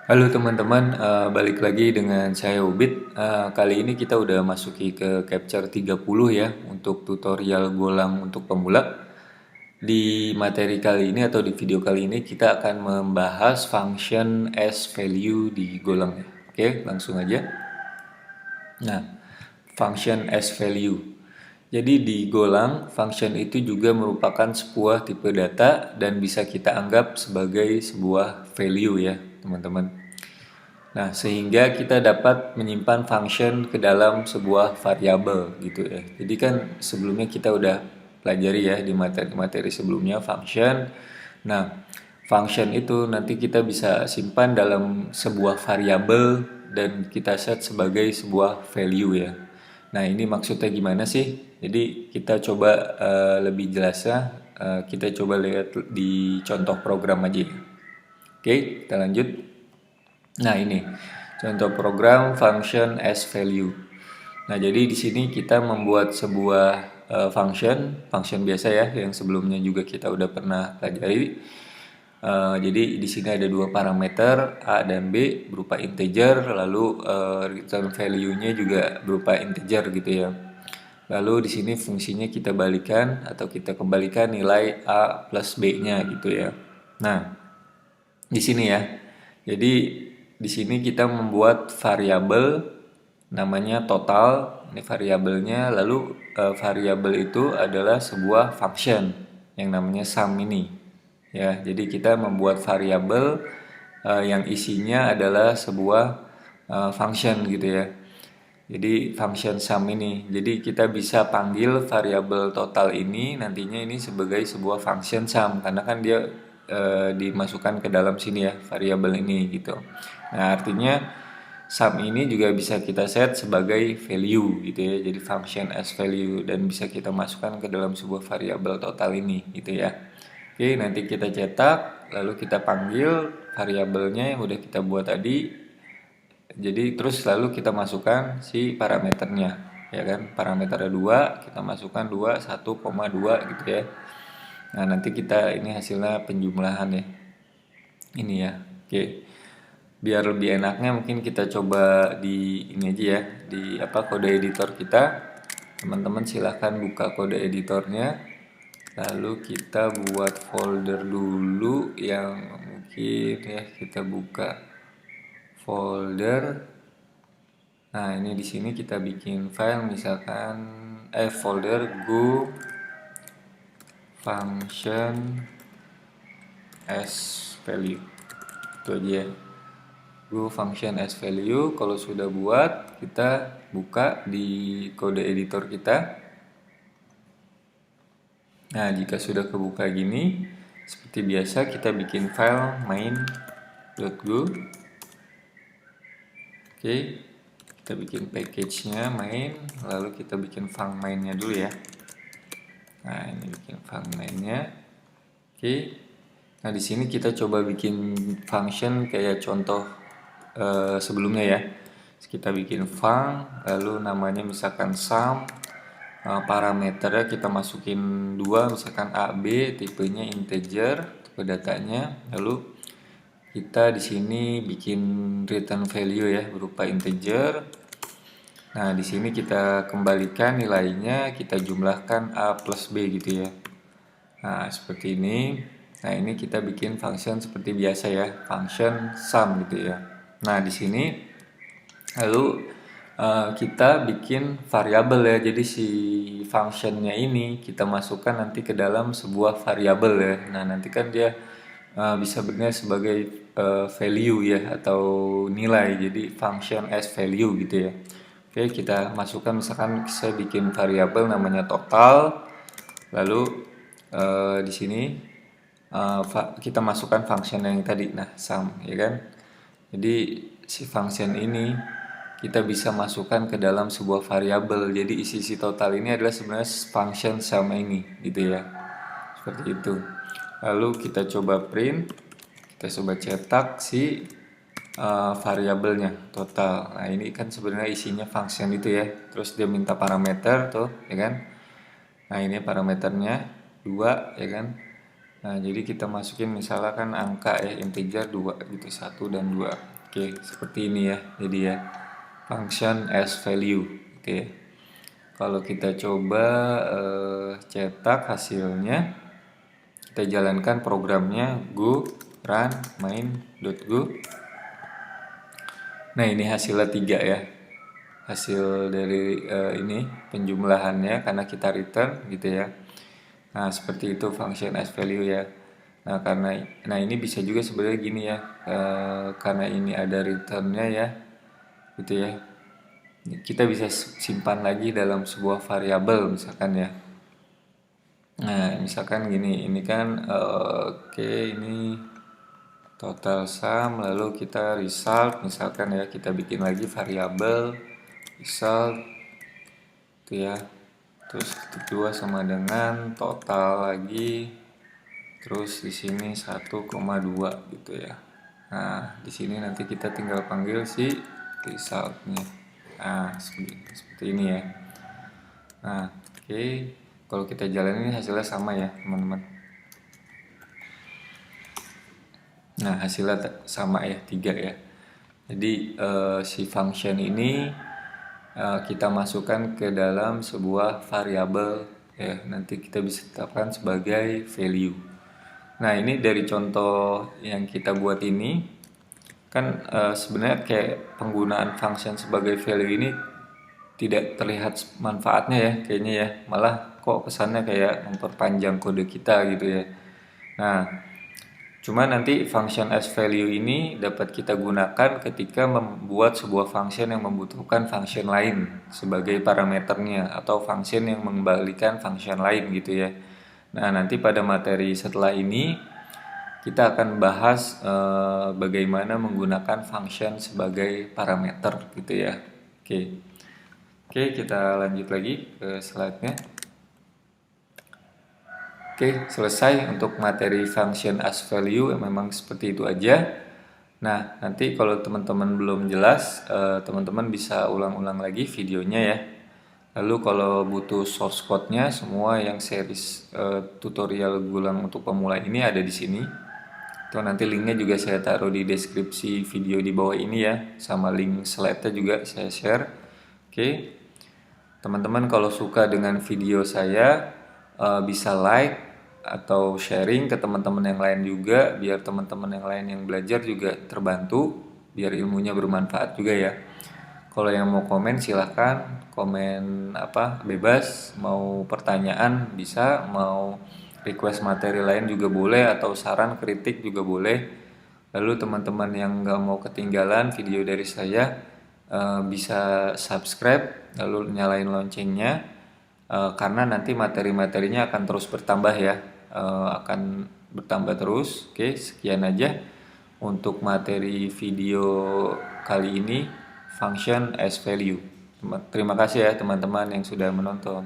Halo teman-teman, balik lagi dengan saya Ubid. Kali ini kita udah masuki ke Capture 30 ya untuk tutorial Golang untuk pemula. Di materi kali ini atau di video kali ini kita akan membahas function as value di Golang ya. Oke, langsung aja. Nah, function as value. Jadi di Golang, function itu juga merupakan sebuah tipe data dan bisa kita anggap sebagai sebuah value ya, teman-teman. Nah, sehingga kita dapat menyimpan function ke dalam sebuah variabel gitu ya. Jadi kan sebelumnya kita udah pelajari ya di materi-materi sebelumnya function. Nah, function itu nanti kita bisa simpan dalam sebuah variabel dan kita set sebagai sebuah value ya. Nah, ini maksudnya gimana sih? Jadi kita coba lebih jelasnya, kita coba lihat di contoh program aja ya. Oke, kita lanjut. Nah, ini contoh program function as value. Nah, jadi di sini kita membuat sebuah function biasa ya, yang sebelumnya juga kita udah pernah pelajari. Jadi di sini ada dua parameter A dan B berupa integer, lalu return value-nya juga berupa integer gitu ya. Lalu di sini fungsinya kita balikan atau kita kembalikan nilai A plus B-nya gitu ya. Nah, di sini ya. Jadi di sini kita membuat variabel namanya total. Ini variabelnya, lalu variabel itu adalah sebuah function yang namanya sum ini. Ya, jadi kita membuat variabel yang isinya adalah sebuah function gitu ya. Jadi function sum ini. Jadi kita bisa panggil variabel total ini nantinya ini sebagai sebuah function sum karena kan dia dimasukkan ke dalam sini ya variabel ini gitu. Nah, artinya sum ini juga bisa kita set sebagai value gitu ya. Jadi function as value dan bisa kita masukkan ke dalam sebuah variabel total ini gitu ya. Oke, nanti kita cetak lalu kita panggil variabelnya yang udah kita buat tadi. Jadi terus lalu kita masukkan si parameternya ya kan, parameternya 2 kita masukkan 2 1,2 gitu ya. Nah, nanti kita ini hasilnya penjumlahan ya ini ya. Oke, biar lebih enaknya mungkin kita coba di ini aja ya, di kode editor kita. Teman-teman silahkan buka kode editornya, lalu kita buat folder dulu yang mungkin ya, kita buka folder. Nah, ini di sini kita bikin file misalkan folder go function as value. Itu aja ya. Go function as value. Kalau sudah buat, kita buka di kode editor kita. Nah, jika sudah kebuka gini, seperti biasa kita bikin file main.go. Oke, kita bikin package-nya main, lalu kita bikin func main-nya dulu ya. Nah, ini bikin func main-nya. Oke. Nah, di sini kita coba bikin function kayak contoh sebelumnya ya. Kita bikin func, lalu namanya misalkan sum, parameternya kita masukin 2, misalkan A, B, tipenya integer, tipe datanya. Lalu kita di sini bikin return value ya berupa integer. Nah, di sini kita kembalikan nilainya, kita jumlahkan A plus B gitu ya. Nah, seperti ini. Nah, ini kita bikin function seperti biasa ya, function sum gitu ya. Nah, di sini lalu kita bikin variabel ya. Jadi si functionnya ini kita masukkan nanti ke dalam sebuah variabel ya. Nah, nanti kan dia bisa benar sebagai value ya atau nilai. Jadi function as value gitu ya. Oke, kita masukkan misalkan saya bikin variabel namanya total. Lalu di sini kita masukkan function yang tadi, nah sum ya kan. Jadi si function ini kita bisa masukkan ke dalam sebuah variabel. Jadi isi total ini adalah sebenarnya function sum ini gitu ya. Seperti itu. Lalu kita coba print, kita coba cetak si variabelnya total. Nah, ini kan sebenarnya isinya function itu ya. Terus dia minta parameter tuh ya kan. Nah, ini parameternya 2 ya kan. Nah, jadi kita masukin misalkan angka ya, integer 2 gitu, 1 dan 2. Oke, seperti ini ya. Jadi ya, function as value. Oke. Kalau kita coba cetak hasilnya, kita jalankan programnya go run main.go. Nah, ini hasilnya 3 ya. Hasil dari ini penjumlahannya karena kita return gitu ya. Nah, seperti itu function as value ya. Nah, ini bisa juga sebenarnya gini ya. Karena ini ada returnnya ya. Gitu ya. Kita bisa simpan lagi dalam sebuah variabel misalkan ya. Nah, misalkan gini, ini kan oke, ini total sum, lalu kita result, misalkan ya, kita bikin lagi variabel result itu ya. Terus ketik 2 sama dengan total lagi. Terus di sini 1,2 gitu ya. Nah, di sini nanti kita tinggal panggil si resultnya. Nah, seperti ini ya. Nah, oke. Kalau kita jalanin hasilnya sama ya, teman-teman. Nah, hasilnya sama ya, 3 ya. Jadi si function ini kita masukkan ke dalam sebuah variabel ya, nanti kita bisa tetapkan sebagai value. Nah, ini dari contoh yang kita buat ini kan sebenarnya kayak penggunaan function sebagai value ini tidak terlihat manfaatnya ya kayaknya ya, malah kok kesannya kayak memperpanjang kode kita gitu ya. Nah, cuma nanti function as value ini dapat kita gunakan ketika membuat sebuah function yang membutuhkan function lain sebagai parameternya, atau function yang mengembalikan function lain gitu ya. Nah, nanti pada materi setelah ini kita akan bahas bagaimana menggunakan function sebagai parameter gitu ya. Oke, kita lanjut lagi ke slide-nya. Oke, selesai untuk materi function as value, memang seperti itu aja. Nah, nanti kalau teman-teman belum jelas, teman-teman bisa ulang-ulang lagi videonya ya. Lalu kalau butuh source code-nya, semua yang series tutorial Golang untuk pemula ini ada di sini. Itu nanti linknya juga saya taruh di deskripsi video di bawah ini ya, sama link slide-nya juga saya share. Oke. Teman-teman kalau suka dengan video saya bisa like atau sharing ke teman-teman yang lain juga, biar teman-teman yang lain yang belajar juga terbantu, biar ilmunya bermanfaat juga ya. Kalau yang mau komen silahkan komen bebas, mau pertanyaan bisa, mau request materi lain juga boleh, atau saran kritik juga boleh. Lalu teman-teman yang nggak mau ketinggalan video dari saya bisa subscribe, lalu nyalain loncengnya, karena nanti materi-materinya akan terus bertambah ya, akan bertambah terus. Oke, sekian aja untuk materi video kali ini, function as value. Terima kasih ya teman-teman yang sudah menonton.